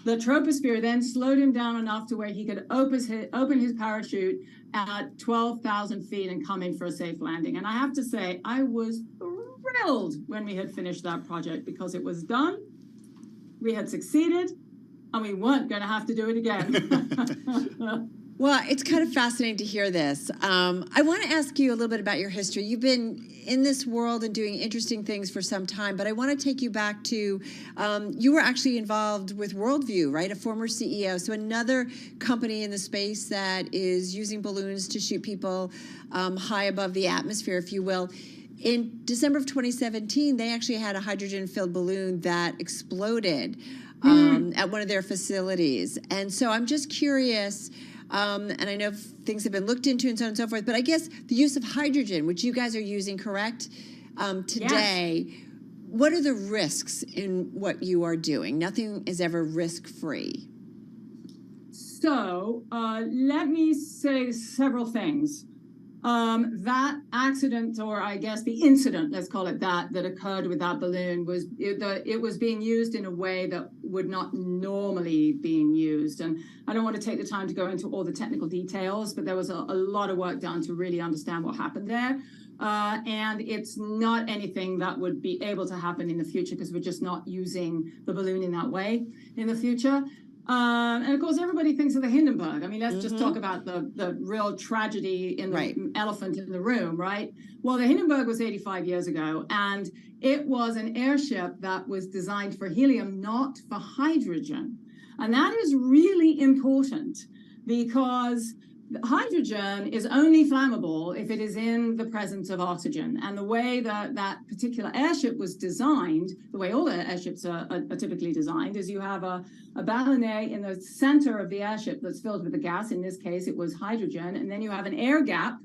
The troposphere then slowed him down enough to where he could open his parachute at 12,000 feet and come in for a safe landing. And I have to say, I was thrilled when we had finished that project because it was done, we had succeeded, and we weren't going to have to do it again. Well, it's kind of fascinating to hear this. I want to ask you a little bit about your history. You've been in this world and doing interesting things for some time, but I want to take you back to, you were actually involved with Worldview, right? A former CEO. So another company in the space that is using balloons to shoot people high above the atmosphere, if you will. In December of 2017, they actually had a hydrogen-filled balloon that exploded at one of their facilities. And so I'm just curious, and I know things have been looked into and so on and so forth, but I guess the use of hydrogen, which you guys are using, correct, today, yes. What are the risks in what you are doing? Nothing is ever risk-free. So let me say several things. That accident, or I guess the incident, let's call it that occurred with that balloon was, it was being used in a way that would not normally being used. And I don't want to take the time to go into all the technical details, but there was a lot of work done to really understand what happened there. And it's not anything that would be able to happen in the future because we're just not using the balloon in that way in the future. And of course, everybody thinks of the Hindenburg. I mean, let's just talk about the real tragedy in the elephant in the room, right? Well, the Hindenburg was 85 years ago, and it was an airship that was designed for helium, not for hydrogen. And that is really important because hydrogen is only flammable if it is in the presence of oxygen. And the way that that particular airship was designed, the way all the airships are typically designed, is you have a ballonet in the center of the airship that's filled with the gas. In this case, it was hydrogen. And then you have an air gap.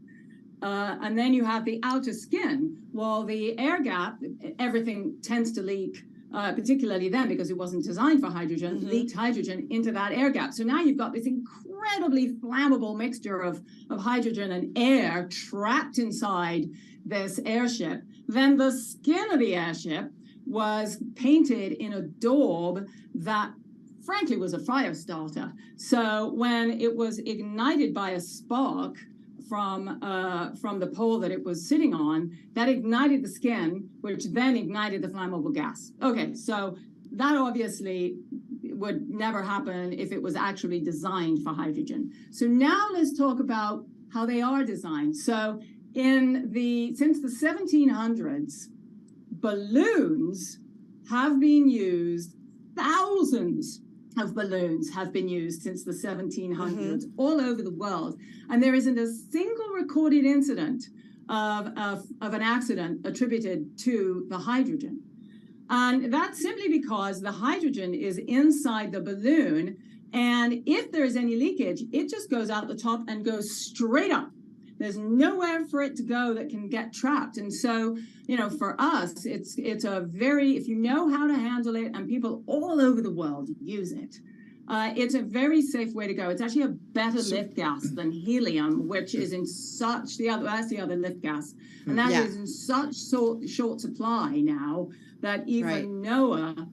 And then you have the outer skin. Well, the air gap, everything tends to leak, particularly then because it wasn't designed for hydrogen, leaked hydrogen into that air gap. So now you've got this incredibly flammable mixture of hydrogen and air trapped inside this airship. Then the skin of the airship was painted in a daub that frankly was a fire starter. So when it was ignited by a spark from the pole that it was sitting on, that ignited the skin, which then ignited the flammable gas. Okay, so that obviously would never happen if it was actually designed for hydrogen. So now let's talk about how they are designed. So since the 1700s, balloons have been used, thousands of balloons have been used since the 1700s all over the world. And there isn't a single recorded incident of an accident attributed to the hydrogen. And that's simply because the hydrogen is inside the balloon. And if there's any leakage, it just goes out the top and goes straight up. There's nowhere for it to go that can get trapped. And so, you know, for us, it's a very, if you know how to handle it, and people all over the world use it, it's a very safe way to go. It's actually a better lift gas than helium, which is in such, that's the other lift gas. And that is in such short supply now that even NOAA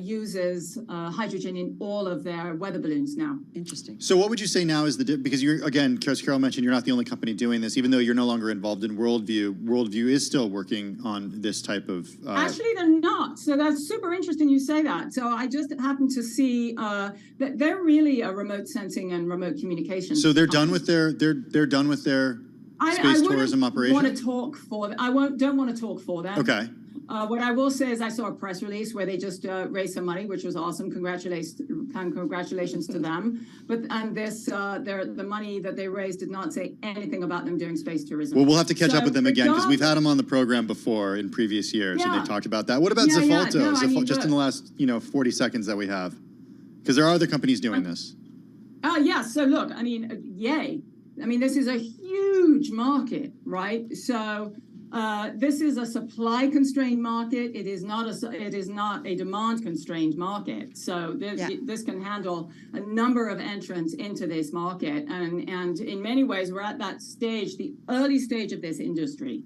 uses hydrogen in all of their weather balloons now. Interesting. So what would you say now is because you're, again, as Carol mentioned, you're not the only company doing this, even though you're no longer involved in Worldview. Worldview is still working on this type of... Actually, they're not. So that's super interesting you say that. So I just happened to see that they're really a remote sensing and remote communication. So they're done with their, they're done with their space tourism operation? I don't want to talk for them. Okay. What I will say is I saw a press release where they just raised some money, which was awesome. Congratulations to them. But the money that they raised did not say anything about them doing space tourism. Well, we'll have to catch up with them again because we've had them on the program before in previous years, and they talked about that. What about Zafalto? Just in the last 40 seconds that we have, because there are other companies doing this. Yes. So look, I mean, yay. I mean, this is a huge market, right? So. This is a supply-constrained market. It is not a demand-constrained market. So this can handle a number of entrants into this market. And in many ways, we're at that stage, the early stage of this industry,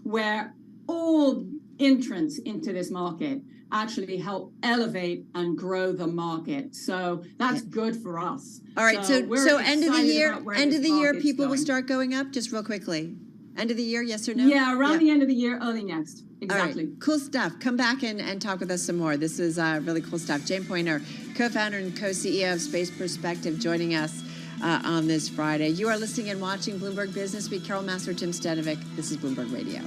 where all entrants into this market actually help elevate and grow the market. So that's good for us. All right. So end of the year, people will start going up. Just real quickly. End of the year, yes or no? Yeah, around the end of the year, early next. Exactly. All right. Cool stuff. Come back and talk with us some more. This is really cool stuff. Jane Pointer, co-founder and co-CEO of Space Perspective, joining us. on this Friday. You are listening and watching Bloomberg Business Week. Carol Master, Tim Stanovic. This is Bloomberg Radio.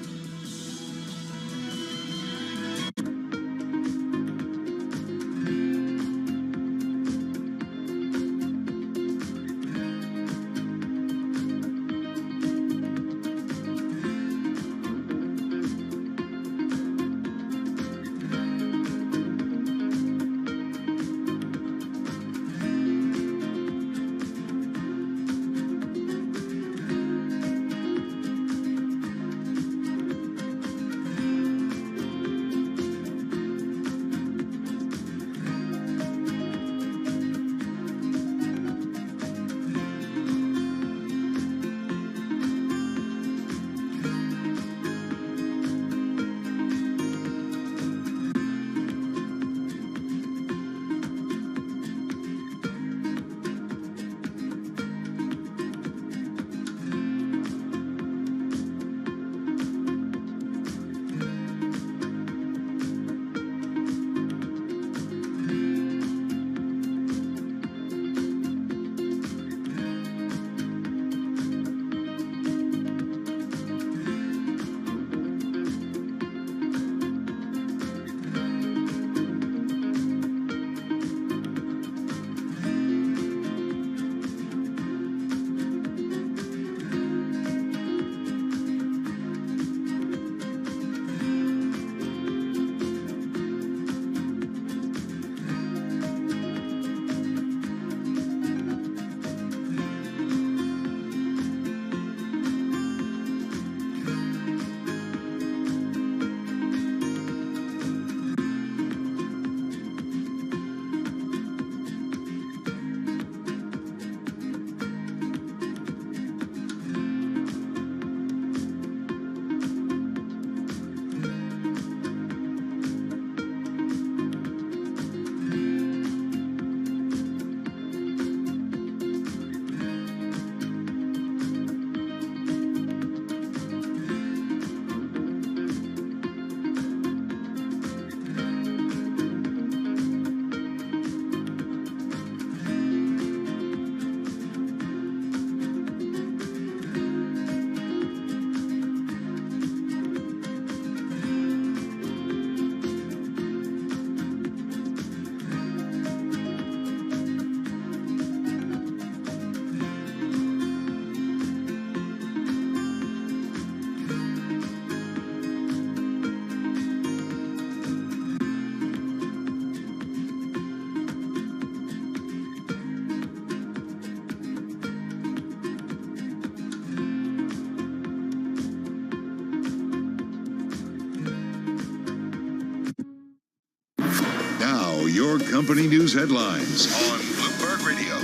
Your company news headlines on Bloomberg Radio.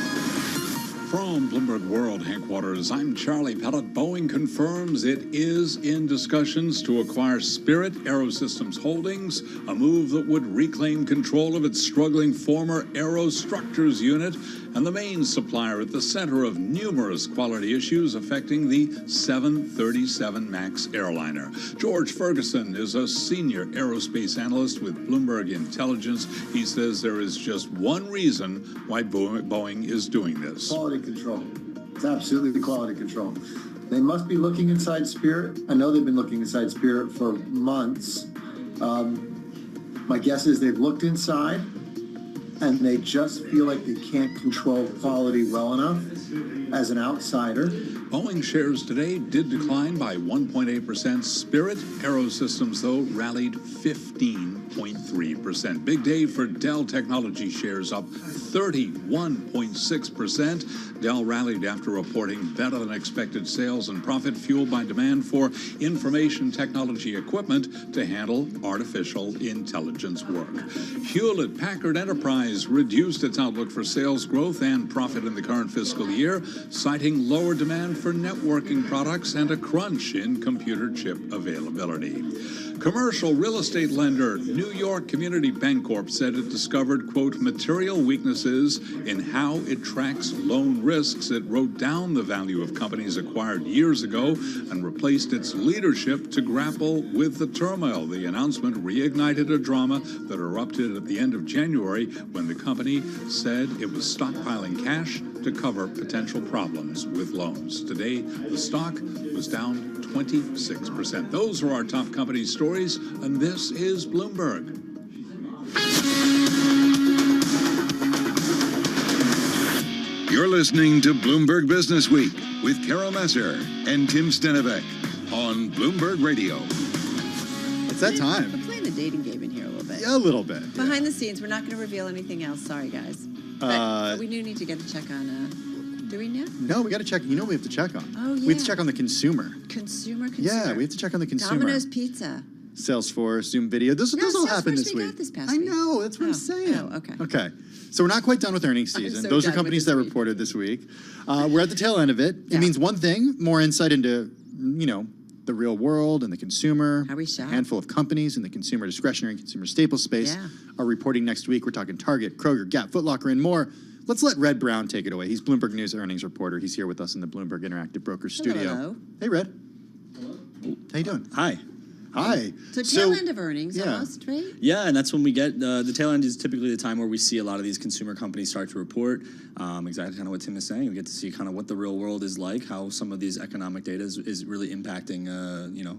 From Bloomberg World headquarters, I'm Charlie Pellet. Boeing confirms it is in discussions to acquire Spirit Aerosystems Holdings, a move that would reclaim control of its struggling former aerostructures unit and the main supplier at the center of numerous quality issues affecting the 737 MAX airliner. George Ferguson is a senior aerospace analyst with Bloomberg Intelligence. He says there is just one reason why Boeing is doing this. Quality control. It's absolutely quality control. They must be looking inside Spirit. I know they've been looking inside Spirit for months. My guess is they've looked inside and they just feel like they can't control quality well enough as an outsider. Boeing shares today did decline by 1.8%. Spirit Aerosystems, though, rallied 15.3%. Big day for Dell Technology shares up 31.6%. Dell rallied after reporting better than expected sales and profit fueled by demand for information technology equipment to handle artificial intelligence work. Hewlett-Packard Enterprise reduced its outlook for sales growth and profit in the current fiscal year, citing lower demand for networking products and a crunch in computer chip availability. Commercial real estate lender New York Community Bancorp said it discovered, quote, material weaknesses in how it tracks loan risks. It wrote down the value of companies acquired years ago and replaced its leadership to grapple with the turmoil. The announcement reignited a drama that erupted at the end of January when the company said it was stockpiling cash to cover potential problems with loans. Today, the stock was down 26%. Those are our top company stories, and this is Bloomberg. You're listening to Bloomberg Business Week with Carol Messer and Tim Stenevec on Bloomberg Radio. It's that time. We're playing the dating game in here a little bit. Yeah, a little bit. Behind the scenes, we're not going to reveal anything else. Sorry, guys. But we do need to get a check on. Do we now? No, we got to check. You know what we have to check on? Oh, yeah. We have to check on the consumer. Consumer. Yeah, we have to check on the consumer. Domino's Pizza. Salesforce, Zoom Video. Those all happened this week. I know. That's what I'm saying. Oh, okay. Okay. So we're not quite done with earnings season. so Those are done with companies this that week. reported this week. We're at the tail end of it. It means one thing: more insight into, the real world and the consumer. How we shop. A handful of companies in the consumer discretionary and consumer staple space are reporting next week. We're talking Target, Kroger, Gap, Foot Locker, and more. Let's let Red Brown take it away. He's Bloomberg News earnings reporter. He's here with us in the Bloomberg Interactive Brokers studio. Hello. Hey, Red. Hello. How you doing? Hi. Hi. So tail end of earnings almost, right? Yeah, and that's when we get, the tail end is typically the time where we see a lot of these consumer companies start to report. Exactly kind of what Tim is saying. We get to see kind of what the real world is like, how some of these economic data is really impacting,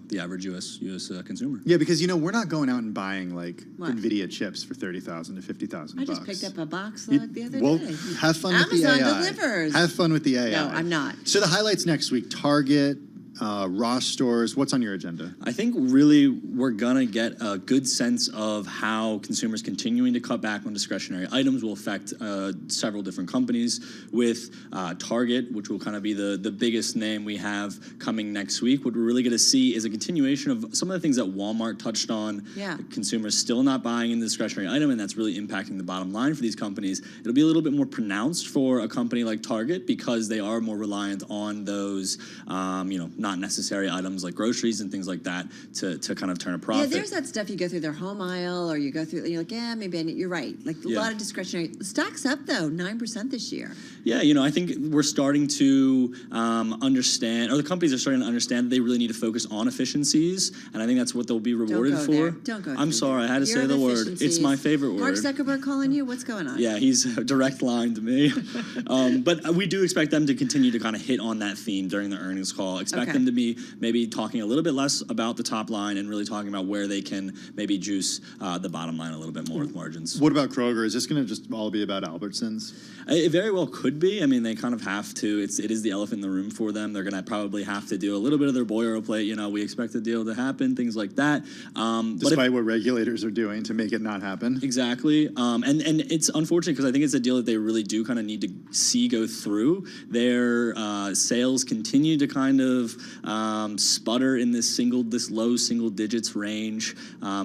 the average U.S. consumer. Yeah, because, we're not going out and buying, like, NVIDIA chips for $30,000 to $50,000. I just picked up a box the other day. Have fun with the Amazon AI. delivers. Have fun with the AI. No, I'm not. So the highlights next week, Target, Ross stores. What's on your agenda? I think really we're going to get a good sense of how consumers continuing to cut back on discretionary items will affect several different companies. With Target, which will kind of be the biggest name we have coming next week, what we're really going to see is a continuation of some of the things that Walmart touched on. Yeah. Consumers still not buying in the discretionary item, and that's really impacting the bottom line for these companies. It'll be a little bit more pronounced for a company like Target because they are more reliant on those, not necessary items like groceries and things like that to kind of turn a profit. Yeah, there's that stuff you go through their home aisle or you go through, and you're like, yeah, maybe you're right. Like a lot of discretionary. Stock's up though, 9% this year. Yeah, I think we're starting to understand, or the companies are starting to understand that they really need to focus on efficiencies, and I think that's what they'll be rewarded for. There. Don't go. I'm sorry, I had to say the word. It's my favorite word. Mark Zuckerberg calling you? What's going on? Yeah, he's a direct line to me. But we do expect them to continue to kind of hit on that theme during the earnings call. Expect them to be maybe talking a little bit less about the top line and really talking about where they can maybe juice the bottom line a little bit more with margins. What about Kroger? Is this going to just all be about Albertsons? It very well could be. I mean, they kind of have to. It is the elephant in the room for them. They're going to probably have to do a little bit of their boilerplate. We expect the deal to happen, things like that. Despite what regulators are doing to make it not happen. Exactly. And it's unfortunate because I think it's a deal that they really do kind of need to see go through. Their sales continue to kind of sputter in this low single digits range.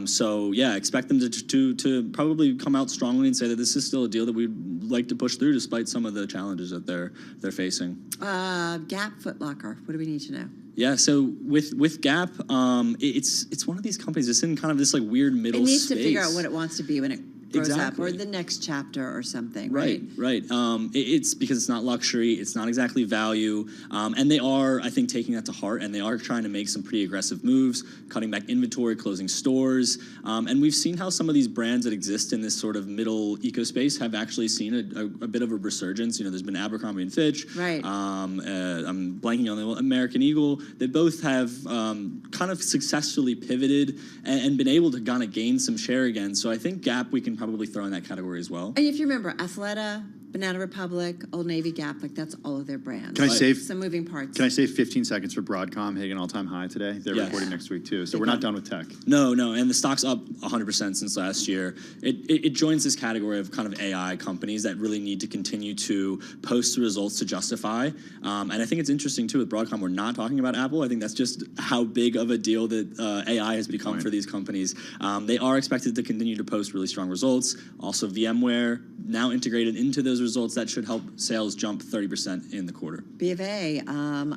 So yeah, expect them to probably come out strongly and say that this is still a deal that we'd like to push through despite some of the challenges that they're facing. Gap, Foot Locker. What do we need to know? Yeah, so with Gap, it's one of these companies. It's in kind of this like weird middle space. It needs to figure out what it wants to be when it grows up, Exactly. or the next chapter or something, Right. It's because it's not luxury, it's not exactly value, and they are, I think, taking that to heart, and they are trying to make some pretty aggressive moves, cutting back inventory, closing stores, and we've seen how some of these brands that exist in this sort of middle eco space have actually seen a bit of a resurgence. There's been Abercrombie and Fitch, right? I'm blanking on the American Eagle. They both have kind of successfully pivoted and been able to kind of gain some share again. So I think Gap we can probably throw in that category as well. And if you remember, Athleta, Banana Republic, Old Navy, Gap, that's all of their brands. Can I save some moving parts? Can I save 15 seconds for Broadcom hitting an all-time high today? They're reporting next week too, so we're not done with tech. No, and the stock's up 100% since last year. It joins this category of kind of AI companies that really need to continue to post the results to justify. And I think it's interesting too with Broadcom, we're not talking about Apple. I think that's just how big of a deal that AI has become for these companies. They are expected to continue to post really strong results. Also, VMware now integrated into those those results, that should help sales jump 30% in the quarter. B of A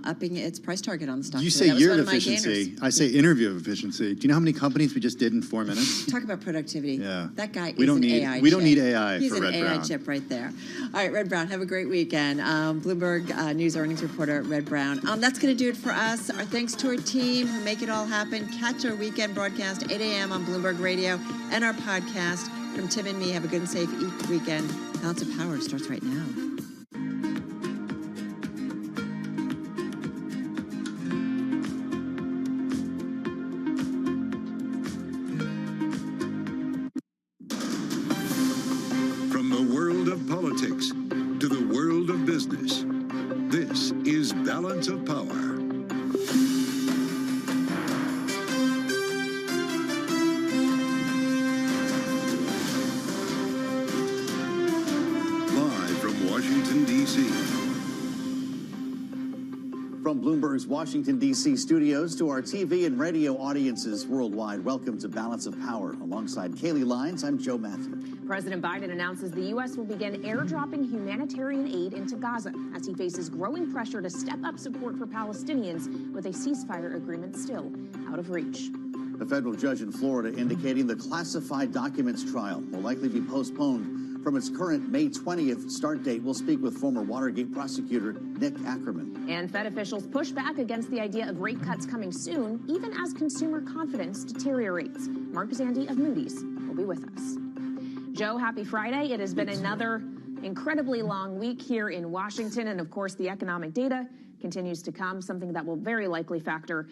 upping its price target on the stock. You today. say That was year one of my efficiency. gainers. I say interview of efficiency. Do you know how many companies we just did in 4 minutes? Talk about productivity. Yeah. That guy We is don't an need- AI we chip. don't need AI He's for an Red AI Brown. chip right there. All right, Red Brown, have a great weekend. Bloomberg News earnings reporter, Red Brown. That's going to do it for us. Our thanks to our team who make it all happen. Catch our weekend broadcast, 8 a.m. on Bloomberg Radio, and our podcast. From Tim and me, have a good and safe weekend. Balance of Power starts right now. From the world of politics to the world of business, this is Balance of Power. Live from Washington, D.C. From Bloomberg's Washington, D.C. studios to our TV and radio audiences worldwide, welcome to Balance of Power. Alongside Kaylee Lyons, I'm Joe Matthew. President Biden announces the U.S. will begin airdropping humanitarian aid into Gaza as he faces growing pressure to step up support for Palestinians with a ceasefire agreement still out of reach. The federal judge in Florida indicating the classified documents trial will likely be postponed from its current May 20th start date. We'll speak with former Watergate prosecutor Nick Ackerman. And Fed officials push back against the idea of rate cuts coming soon, even as consumer confidence deteriorates. Mark Zandi of Moody's will be with us. Joe, happy Friday. It has been another incredibly long week here in Washington. And of course, the economic data continues to come, something that will very likely factor